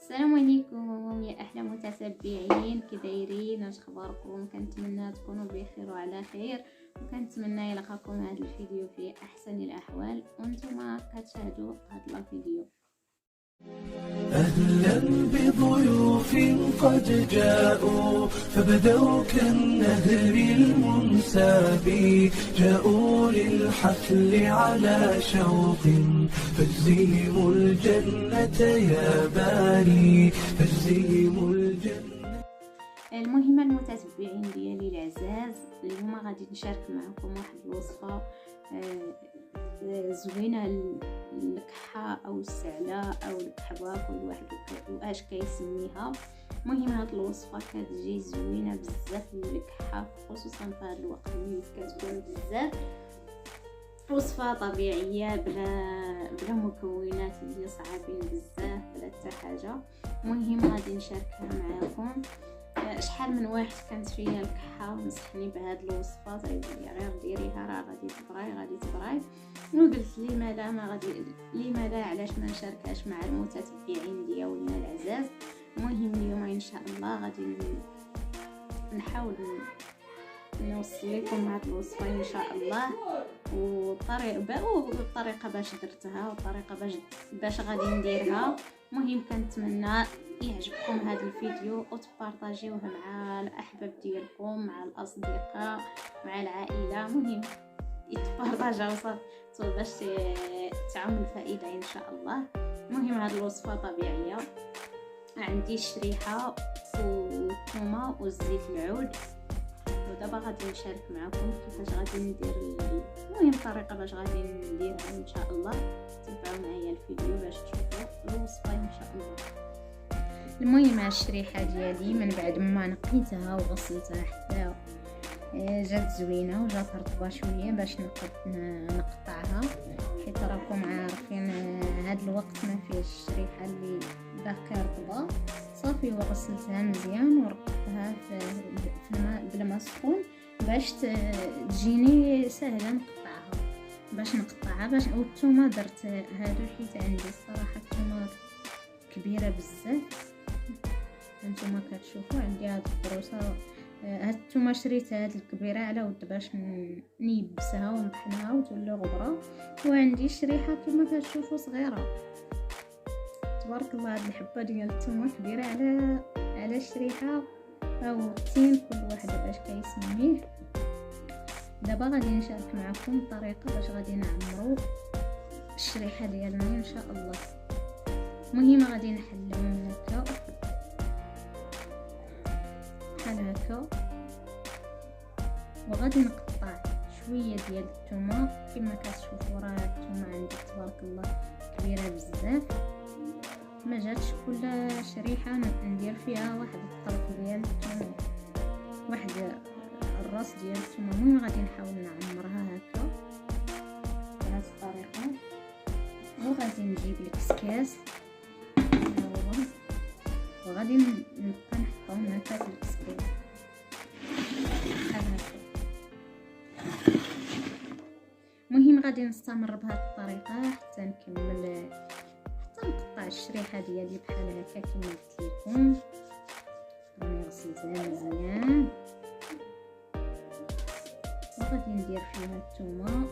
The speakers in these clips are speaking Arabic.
السلام عليكم يا احلى متتبعين، كي دايرين؟ واش اخباركم؟ كنتمنى تكونوا بخير وعلى خير، وكنتمنى يلقاكم هذا الفيديو في احسن الاحوال وانتم كتشاهدوا هذا الفيديو. أهلا بضيوف قد جاءوا فبدوا كالنهر المنساب، جاءوا للحفل على شوق، فاجزهم الجنة يا باري، فاجزهم الجنة. المهم المتتبعين ديالي العزاز، اليوم غادي نشارك معكم واحد الوصفه زوينه للكحه او السعله او الكحبه، كل واحد واش كيسميها. المهم هاد الوصفه كتجي زوينه بزاف للكحه، خصوصا في هذا الوقت اللي كتكون بزاف. وصفه طبيعيه بلا مكونات اللي صعابين بزاف، بلا حتى حاجه. المهم غادي نشاركها معكم. شحال من واحد كانت فيا الكحه ونصحني بهاد الوصفه، طيب غير ديريها راه غادي تبراي. وقلت لما لا علاش ما نشاركهاش مع المتتبعين ديالنا العزاز. المهم اليوم ان شاء الله غادي نحاول نوصل لكم هاد الوصفه ان شاء الله، والطريقه باش درتها والطريقه باش غادي نديرها. المهم كنتمنى يعجبكم هذا الفيديو وتبارطاجيوه مع الاحباب ديالكم، مع الاصدقاء، مع العائله. مهم يتبارطاجاو صافي باش تعم الفائده ان شاء الله. المهم هذه الوصفه طبيعيه، عندي الشريحه والثومه والزيت العود، ودابا غادي نشارك معكم كيفاش غادي ندير. المهم الطريقه باش غادي نديرها ان شاء الله. تبعوا معايا الفيديو باش تشوفوا الوصفه ان شاء الله. المهم الشريحه ديالي من بعد ما نقيتها وغسلتها حتى جات زوينه وجات رطبه شويه باش نقطعها، حيت راكم عارفين هاد الوقت ما فيه الشريحه اللي باقا رطبه. صافي وغسلتها مزيان ورقتها في الماء بالماء سخون باش تجيني سهله نقطعها باش والثومه درت هادو حيت عندي الصراحه الثومه كبيره بزاف. هانتوما كتشوفوا عندي هاد البروسه، هاد الثومه شريتها هاد الكبيره على ود باش نيبسها ونطحنها وتولي غبره، وعندي شريحه كما كتشوفوا صغيره تبارك الله. هاد الحبه ديال الثومه كبيره على الشريحه او التين، كل واحد باش كيسميه. دابا غادي نشارك معكم الطريقه باش غادي نعمرو الشريحه ديالنا ان شاء الله. المهم غادي نحلو من هكا بحال هكا، وغادي نقطع شويه ديال الثومه. كما كتشوفوا راه الثومه عندي تبارك الله كبيره بزاف، ما جاتش كل شريحه ندير فيها واحد الطرف ديال الثومه، واحد الراس ديال الثومه. المهم غادي نحاول نعمرها هكا بهذه الطريقه، وغادي نجيب الكسكاس وغادي نبقى نحطهم هكا في الكسكاس بحال هكا. المهم غادي نستمر بهذه الطريقه حتى نكمل، حتى نقطع الشريحه ديالي بحال هكا كما قلت لكم. راني غسلتها مزيان وغادي ندير فيها الثومه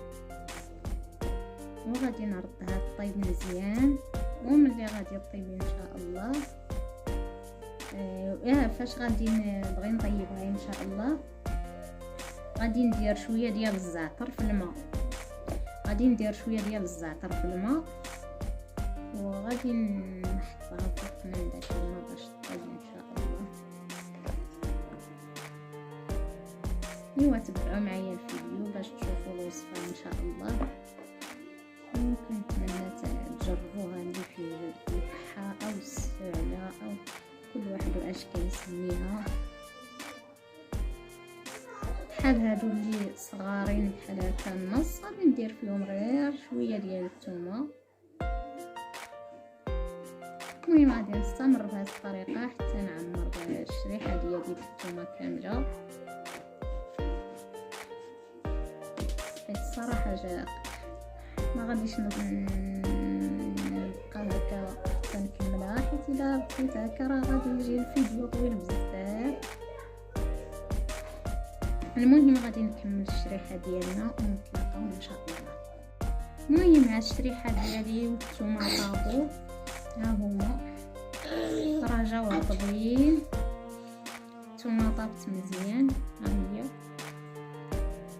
وغادي نردها طيب مزيان. وملي غادي طيب ان شاء الله فاش غادي نبغي نطيبها ان شاء الله، غادي ندير شويه ديال الزعتر في الماء، وغادي نحطها فوق من داك الماء باش تطيب ان شاء الله. ايوا تبعوا معايا الفيديو باش تشوفوا الوصفه ان شاء الله. وكنتمنى تجربوها اللي فيه الكحه او السعله او كل واحد واش كيسميها. بحال هادو اللي صغارين بحال هكا النص غادي ندير فيهم غير شويه ديال الثومه. المهم غادي نستمر بهذه الطريقه حتى نعمر الشريحه ديالي بالثومه كامله. الصراحه ما غاديش نبقى هكا حتى نكملها، حيت الا بقيت هكا راه غادي يجي الفيديو طويل بزاف. المهم غادي نكمل الشريحه ديالنا ونتلاقاو ان شاء الله. المهم هاد الشريحه ديالي وانتوما طابو ها هما راه جاو عطبين، نتوما طابت مزيان ها هي.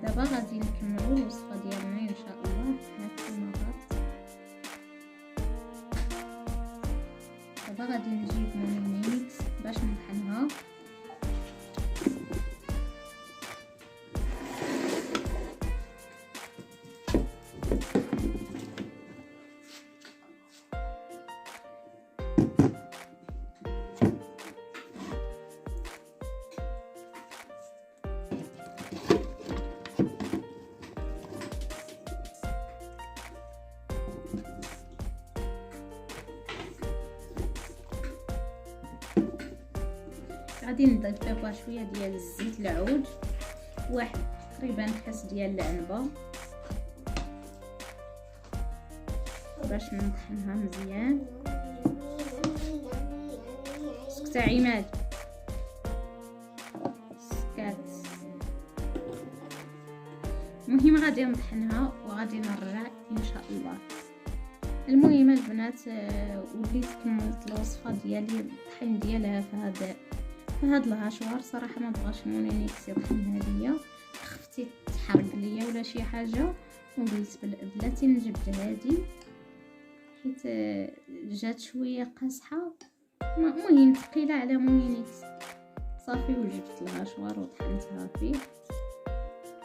دابا غادي نكملوا الوصفه ديالنا ان شاء الله. هانتوما طابت، دابا غادي نجيب مونيميكس باش نطحنها. غادي نضيف دابا شويه ديال الزيت العود، واحد تقريبا كاس ديال العنبه باش نطحنها مزيان. سكت عماد، سكات. المهم غادي نطحنها وغادي نرجع ان شاء الله. المهم البنات وليت كملت الوصفه ديالي الطحين ديالها في هاد الهاشوار. صراحه ما بغاش مونينيكس يطحنها ليا، خفتي تحرق ليا ولا شي حاجه، وقلت بلاتي نجبد هادي حيت جات شويه قاصحه. المهم ثقيله على مونينيكس صافي، وجبت الهاشوار وطحنتها فيه.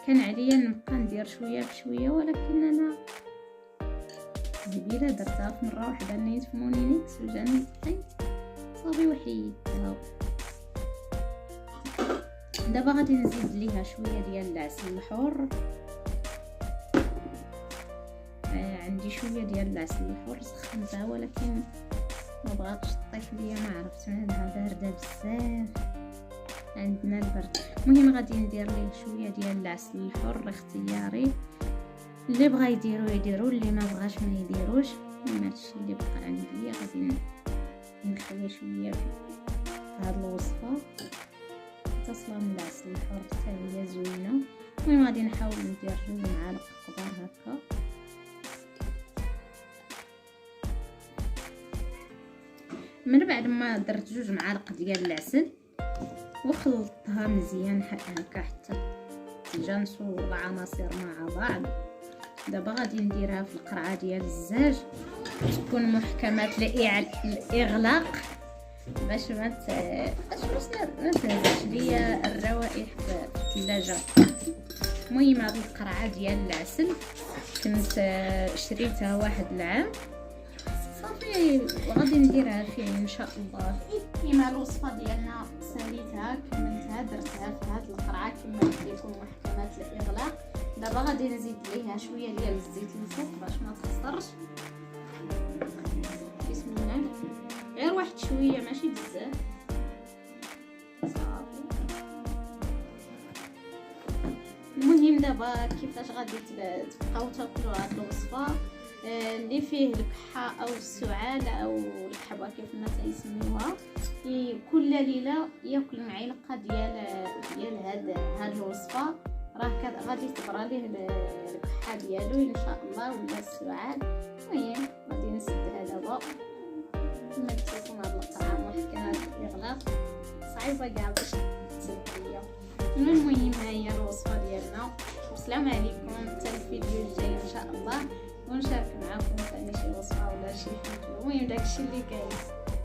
كان عليا نبقى ندير شويه بشويه، ولكن انا زبيله درتها في مره واحده، نيت في مونينيكس وجاني طحين صافي وحيدتها. دابا غادي نزيد ليها شويه ديال العسل الحر. عندي شويه ديال العسل الحر سخنتها، ولكن ما بغاتش تطيح ليا، ما عرفت مالها بارده بزاف عندنا البرد. المهم غادي ندير ليه شويه ديال العسل الحر اختياري، اللي بغا يديروا اللي ما بغاش ما يديروش. هادشي اللي بقى عندي. غادي نخلي شويه في هاد الوصفه تصله من العسل الحر حتى هي زوينه. المهم غادي نحاول ندير 2 معالق كبار هكا. من بعد ما درت 2 معالق ديال العسل وخلطتها مزيان هكا حتى تجانسوا العناصر مع بعض. دابا غادي نديرها في القرعه ديال الزاج تكون محكمه الاغلاق باش ما تهزش ليا الروائح في الثلاجه. المهم هذه القرعه ديال العسل كنت شريتها واحد العام صافي، وغادي نديرها فيه ان شاء الله. كيما الوصفه ديالنا ساليتها كملتها درتها في هذه القرعه كما قلت لكم محكمه الاغلاق. دابا غادي نزيد ليها شويه ديال الزيت الفوق باش ما تخسرش. بسم الله، غير واحد شويه ماشي بزاف صافي. المهم دابا كيفاش غادي تبقاو تاكلوا هاد الوصفه اللي فيه الكحه او السعال او الحبه كيف ما تيسميوها، كل ليله ياكل معلقه ديال هاد الوصفه، راه غادي تبرى ليه الكحه ديالو ان شاء الله ولا السعال. المهم غادي نسدها دابا كما قلت لكم. هاد القرعه محكمه الاغلاق صعيبه كاع باش تسد ليا. المهم ها هي الوصفه ديالنا. والسلام عليكم حتى الفيديو الجاي ان شاء الله، ونشارك معكم ثاني شي وصفه ولا شي فيديو. المهم داكشي اللي كاين.